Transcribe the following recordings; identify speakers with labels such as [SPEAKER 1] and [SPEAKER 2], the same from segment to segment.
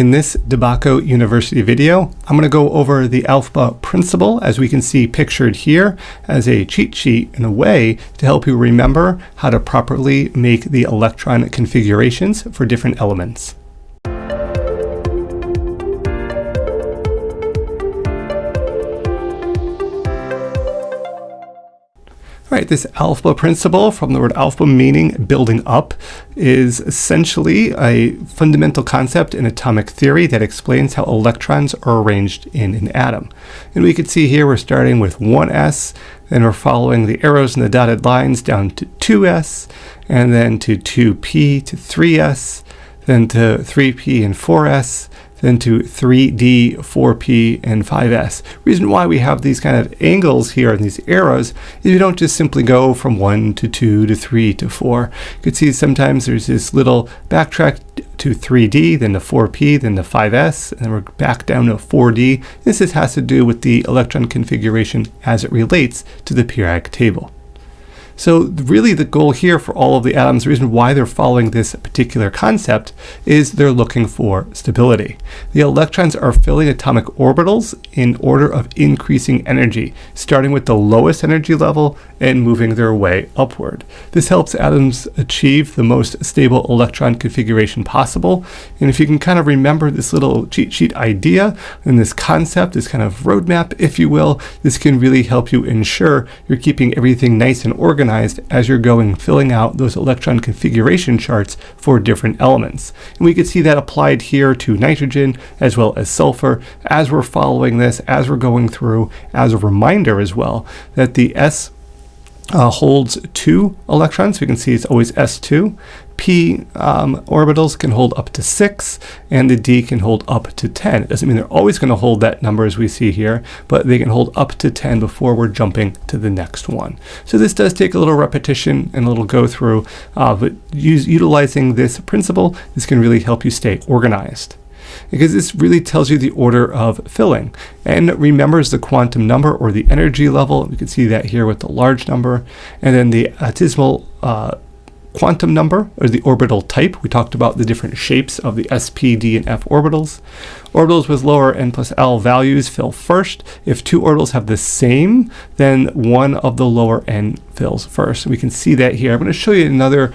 [SPEAKER 1] In this DeBacco University video, I'm going to go over the Aufbau Principle, as we can see pictured here, as a cheat sheet in a way to help you remember how to properly make the electron configurations for different elements. Right, this Aufbau Principle, from the word Aufbau meaning building up, is essentially a fundamental concept in atomic theory that explains how electrons are arranged in an atom. And we can see here we're starting with 1s, then we're following the arrows and the dotted lines down to 2s, and then to 2p to 3s, then to 3p and 4s, then to 3D, 4P, and 5S. Reason why we have these kind of angles here and these arrows is we don't just simply go from 1 to 2 to 3 to 4. You can see sometimes there's this little backtrack to 3D, then to 4P, then to 5S, and then we're back down to 4D. This has to do with the electron configuration as it relates to the periodic table. So really the goal here for all of the atoms, the reason why they're following this particular concept, is they're looking for stability. The electrons are filling atomic orbitals in order of increasing energy, starting with the lowest energy level and moving their way upward. This helps atoms achieve the most stable electron configuration possible. And if you can kind of remember this little cheat sheet idea and this concept, this kind of roadmap, if you will, this can really help you ensure you're keeping everything nice and organized as you're filling out those electron configuration charts for different elements. And we could see that applied here to nitrogen as well as sulfur as we're following this, as we're going through, as a reminder as well that the S holds 2 electrons. We can see it's always S2. P orbitals can hold up to 6, and the D can hold up to 10. It doesn't mean they're always going to hold that number as we see here, but they can hold up to 10 before we're jumping to the next one. So this does take a little repetition and a little go through, but utilizing this principle, this can really help you stay organized, because this really tells you the order of filling and remembers the quantum number or the energy level. We can see that here with the large number, and then the azimuthal quantum number, or the orbital type. We talked about the different shapes of the s, p, d, and f orbitals. Orbitals with lower n plus l values fill first. If 2 orbitals have the same, then one of the lower n fills first. We can see that here. I'm going to show you another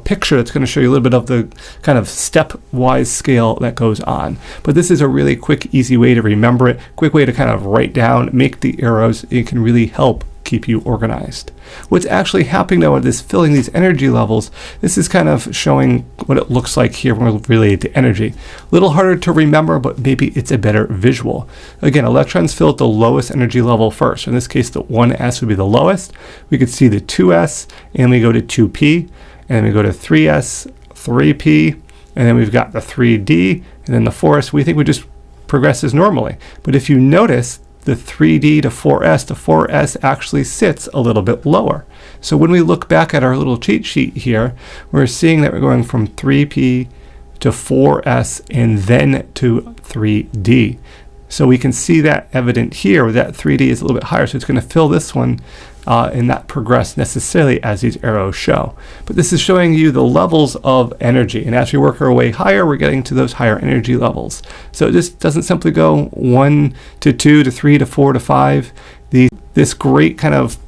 [SPEAKER 1] picture that's going to show you a little bit of the kind of stepwise scale that goes on. But this is a really quick, easy way to remember it, quick way to kind of write down, make the arrows. It can really help keep you organized. What's actually happening though with this filling these energy levels, this is kind of showing what it looks like here when we're related to energy. A little harder to remember, but maybe it's a better visual. Again, electrons fill at the lowest energy level first. In this case, the 1s would be the lowest. We could see the 2s, and we go to 2p, and then we go to 3s, 3p, and then we've got the 3d, and then the 4s. We think we just progresses normally. But if you notice, the 3D to 4S actually sits a little bit lower. So when we look back at our little cheat sheet here, we're seeing that we're going from 3P to 4S and then to 3D. So we can see that evident here, where that 3D is a little bit higher, so it's going to fill this one and not progress necessarily as these arrows show. But this is showing you the levels of energy, and as we work our way higher, we're getting to those higher energy levels. So it just doesn't simply go 1 to 2 to 3 to 4 to 5. This great kind of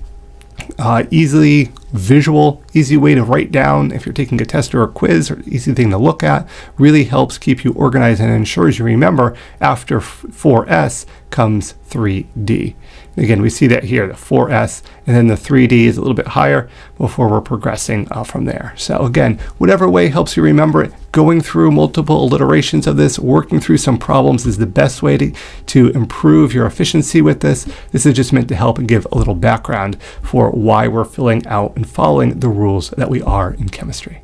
[SPEAKER 1] easily visual, easy way to write down if you're taking a test or a quiz, or easy thing to look at, really helps keep you organized and ensures you remember after 4S comes 3D. Again, we see that here, the 4S, and then the 3D is a little bit higher before we're progressing from there. So again, whatever way helps you remember it, going through multiple alliterations of this, working through some problems is the best way to improve your efficiency with this. This is just meant to help and give a little background for why we're filling out and following the rules that we are in chemistry.